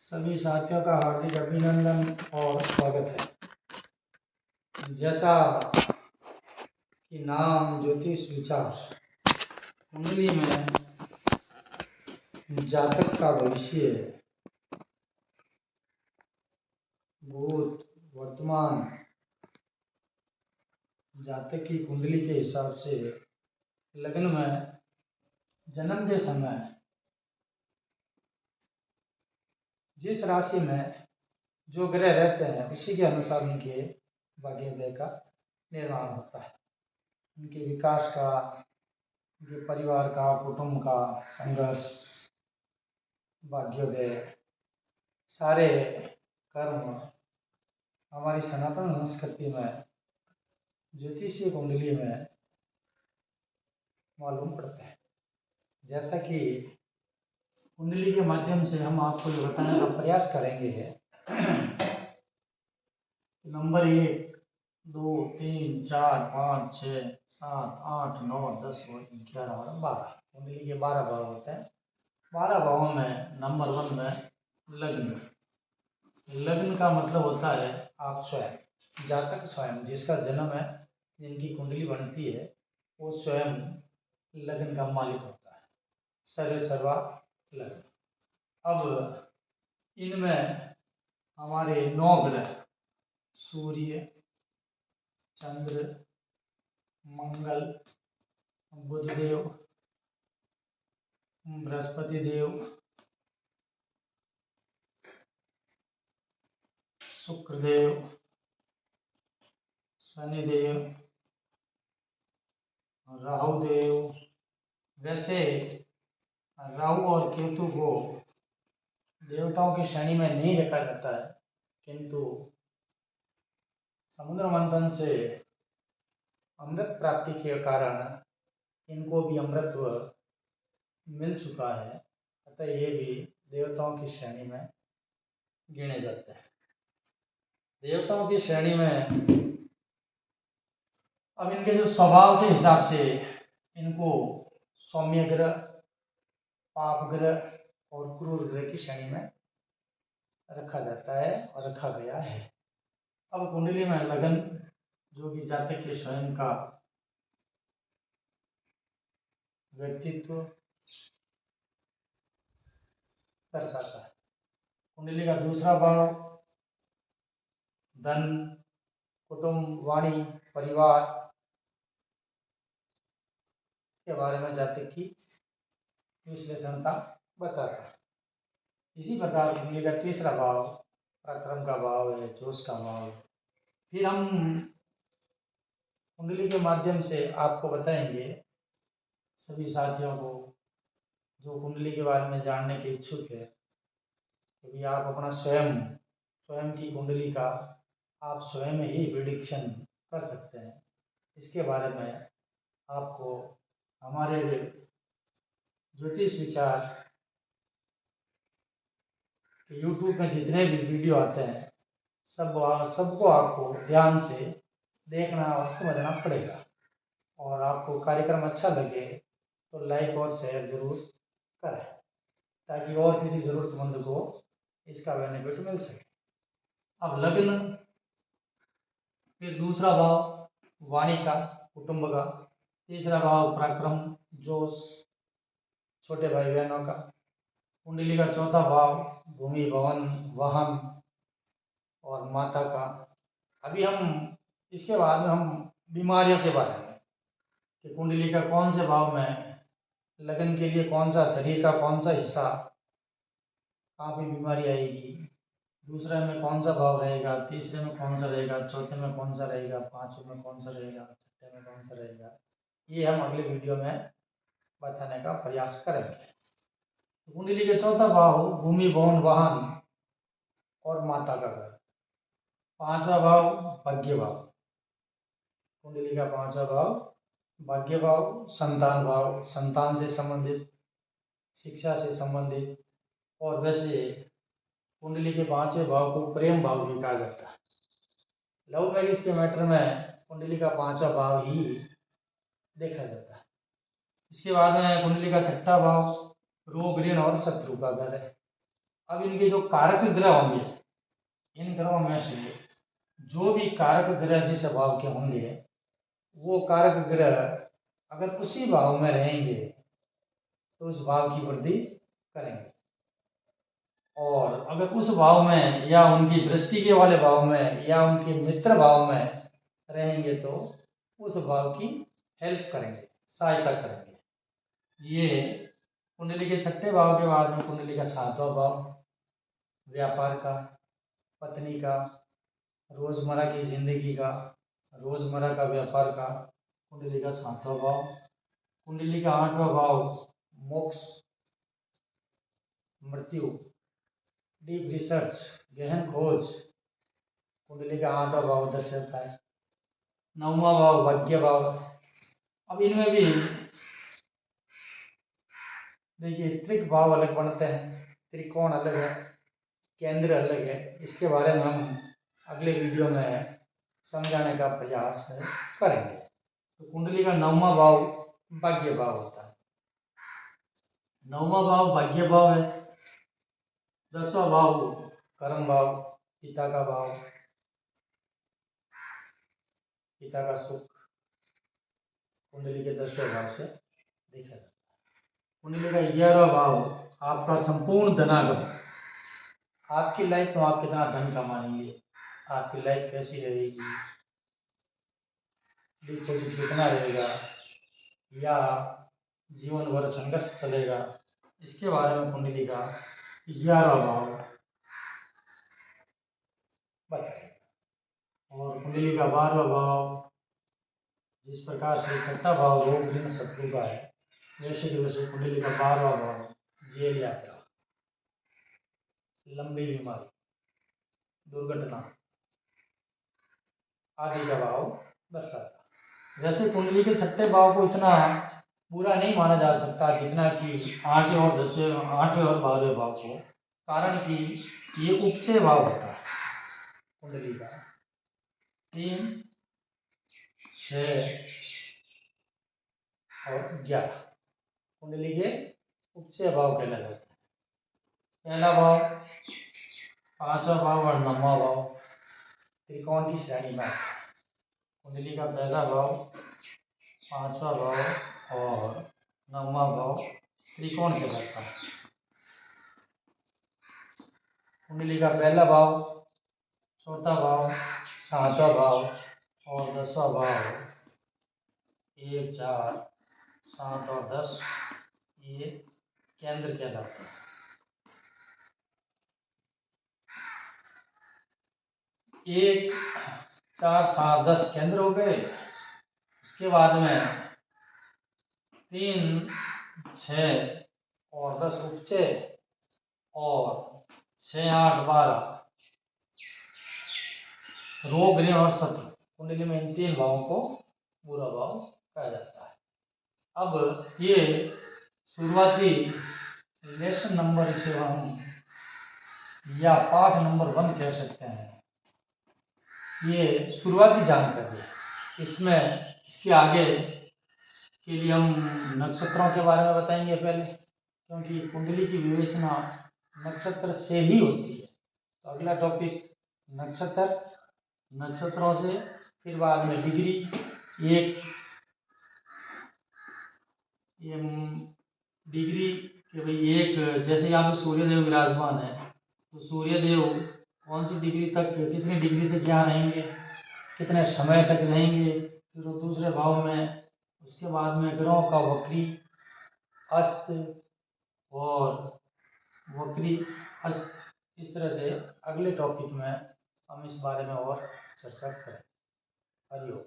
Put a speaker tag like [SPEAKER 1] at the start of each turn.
[SPEAKER 1] सभी साथियों का हार्दिक अभिनंदन और स्वागत है। जैसा कि नाम ज्योतिष विचार, कुंडली में जातक का भविष्य, भूत, वर्तमान, जातक की कुंडली के हिसाब से लग्न में जन्म के समय जिस राशि में जो ग्रह रहते हैं उसी के अनुसार उनके भाग्योदय का निर्माण होता है। उनके विकास का, उनके परिवार का, कुटुंब का संघर्ष, भाग्योदय, सारे कर्म हमारी सनातन संस्कृति में ज्योतिषीय कुंडली में मालूम पड़ते हैं। जैसा कि कुंडली के माध्यम से हम आपको ये बताने का प्रयास करेंगे नंबर 1, 2, 3, 4, 5, 6, 7, 8, 9, 10, 11 और 12 कुंडली के 12 भाव होते हैं। 12 भावों में नंबर 1 में लग्न। लग्न का मतलब होता है आप स्वयं, जातक स्वयं, जिसका जन्म है, जिनकी कुंडली बनती है, वो स्वयं लग्न का मालिक होता है। सर्वे सर्वा लग्न। अब इनमें हमारे 9 ग्रह सूर्य, चंद्र, मंगल, बुधदेव, बृहस्पति देव, शुक्रदेव, शनिदेव, राहुदेव। वैसे राहु और केतु को देवताओं की श्रेणी में नहीं रखा जाता है, किंतु समुद्र मंथन से अमृत प्राप्ति के कारण इनको भी अमृतत्व मिल चुका है, अतः ये भी देवताओं की श्रेणी में गिने जाते हैं। देवताओं की श्रेणी में अब इनके जो स्वभाव के हिसाब से इनको सौम्य ग्रह, पाप ग्रह और क्रूर ग्रह की श्रेणी में रखा जाता है और रखा गया है। अब कुंडली में लगन, जो कि जातक के स्वयं का व्यक्तित्व दर्शाता है। कुंडली का दूसरा भाव धन, कुटुंब, वाणी, परिवार के बारे में जातक की विश्लेषणता बताता है। इसी प्रकार कुंडली का तीसरा भाव पराक्रम का भाव है, जोश का भाव है। फिर हम कुंडली के माध्यम से आपको बताएंगे, सभी साथियों को जो कुंडली के बारे में जानने के इच्छुक है, क्योंकि आप अपना स्वयं की कुंडली का आप स्वयं ही प्रिडिक्शन कर सकते हैं। इसके बारे में आपको हमारे ज्योतिष विचार यूट्यूब में जितने भी वीडियो आते हैं सबको आपको ध्यान से देखना और समझना पड़ेगा। और आपको कार्यक्रम अच्छा लगे तो लाइक और शेयर जरूर करें, ताकि और किसी ज़रूरतमंद को इसका बेनिफिट मिल सके। अब लग्न, फिर दूसरा भाव वाणी का, कुटुंब का, तीसरा भाव पराक्रम, जोश, छोटे भाई बहनों का। कुंडली का चौथा भाव भूमि, भवन, वाहन और माता का। अभी हम इसके बाद में हम बीमारियों के बारे में, कि कुंडली का कौन से भाव में लगन के लिए कौन सा, शरीर का कौन सा हिस्सा कहाँ पे बीमारी आएगी, दूसरे में कौन सा भाव रहेगा, तीसरे में कौन सा रहेगा, चौथे में कौन सा रहेगा, पांचवें में कौन सा रहेगा, छठे में कौन सा रहेगा, ये हम अगले वीडियो में बताने का प्रयास करेंगे। कुंडली के चौथा भाव भूमि, भवन, वाहन और माता का घर। पांचवा भाव भाग्य भाव। कुंडली का पांचवा भाव भाग्य भाव, संतान भाव, संतान से संबंधित, शिक्षा से संबंधित। और वैसे कुंडली के पांचवें भाव को प्रेम भाव भी कहा जाता है। लव मैरिज के मैटर में कुंडली का पांचवा भाव ही देखा जाता है। इसके बाद में कुंडली का छठा भाव रोग, ऋण और शत्रु का घर है। अब इनके जो कारक ग्रह होंगे, इन ग्रहों में से जो भी कारक ग्रह जिस भाव के होंगे, वो कारक ग्रह अगर उसी भाव में रहेंगे तो उस भाव की वृद्धि करेंगे, और अगर उस भाव में या उनकी दृष्टि के वाले भाव में या उनके मित्र भाव में रहेंगे तो उस भाव की हेल्प करेंगे, सहायता करेंगे। ये कुंडली के छठे भाव के बाद में कुंडली का सातवां भाव व्यापार का, पत्नी का, रोजमर्रा की जिंदगी का, रोजमर्रा का व्यापार का, कुंडली का सातवां भाव। कुंडली का आठवां भाव मोक्ष, मृत्यु, डीप रिसर्च, गहन खोज, कुंडली का आठवां भाव दर्शाता है। नौवां भाव भाग्य भाव। अब इनमें भी देखिए त्रिक भाव अलग बनते हैं, त्रिकोण अलग है, केंद्र अलग है। इसके बारे में हम अगले वीडियो में समझाने का प्रयास करेंगे। तो कुंडली का नौवां भाव भाग्य भाव होता है, नौवां भाव भाग्य भाव है। 10वां भाव कर्म भाव, पिता का भाव, पिता का सुख कुंडली के 10वें भाव से देखा जाता है। कुंडली का 11वां भाव आपका संपूर्ण धनागम, आपकी लाइफ में आप कितना धन कमाएंगे, आपकी लाइफ कैसी रहेगी, डिपॉजिट कितना रहेगा या जीवन भर संघर्ष चलेगा, इसके बारे में कुंडली का 11वां भाव बताएगा। और कुंडली का 12वां भाव जिस प्रकार से छठा भाव रोग ऋण शत्रु का है, वैसे की वैसे कुंडली का 12वां भाव जेल यात्रा, लंबी बीमारी, दुर्घटना आदि का भाव दर्शाता है। वैसे कुंडली के छठे भाव को इतना पूरा नहीं माना जा सकता जितना कि 8वें और 10वें, 8वें और 12वें भाव को, कारण कि ये उपचय भाव होता है कुंडली का। 3, 6 और 11 कुंडली के उपचय भाव कहलाए जाते हैं। पहला भाव, 5वां भाव और 9वां भाव त्रिकोण की श्रेणी में। कुंडली का पहला भाव, 5वां भाव और 9वां भाव त्रिकोण कहलाता है। कुंडली का पहला भाव, चौथा भाव, 7वां भाव और 10वां भाव, 1, 4, 7 और 10 ये केंद्र कहलाते हैं। 1, 4, 7, 10 केंद्र हो गए। उसके बाद में 3, 6 और 10 उपचय और 6, 8, 12 रोग ऋण और शत्रु। कुंडली में इन 3 भावों को बुरा भाव कहा जाता है। अब ये शुरुआती लेसन नंबर इसे हम या पाठ नंबर 1 कह सकते हैं। ये शुरुआती जानकारी है। इसमें इसके आगे के लिए हम नक्षत्रों के बारे में बताएंगे पहले, क्योंकि कुंडली की विवेचना नक्षत्र से ही होती है। तो अगला टॉपिक नक्षत्र, नक्षत्रों से, फिर बाद में डिग्री, एक ये डिग्री कि भाई एक जैसे यहाँ पे सूर्यदेव विराजमान है तो सूर्यदेव कौन सी डिग्री तक, कितनी डिग्री तक यहाँ रहेंगे, कितने समय तक रहेंगे, फिर वो दूसरे भाव में। उसके बाद में ग्रहों का वक्री अस्त और वक्री अस्त, इस तरह से अगले टॉपिक में हम इस बारे में और चर्चा करें। हरिओम।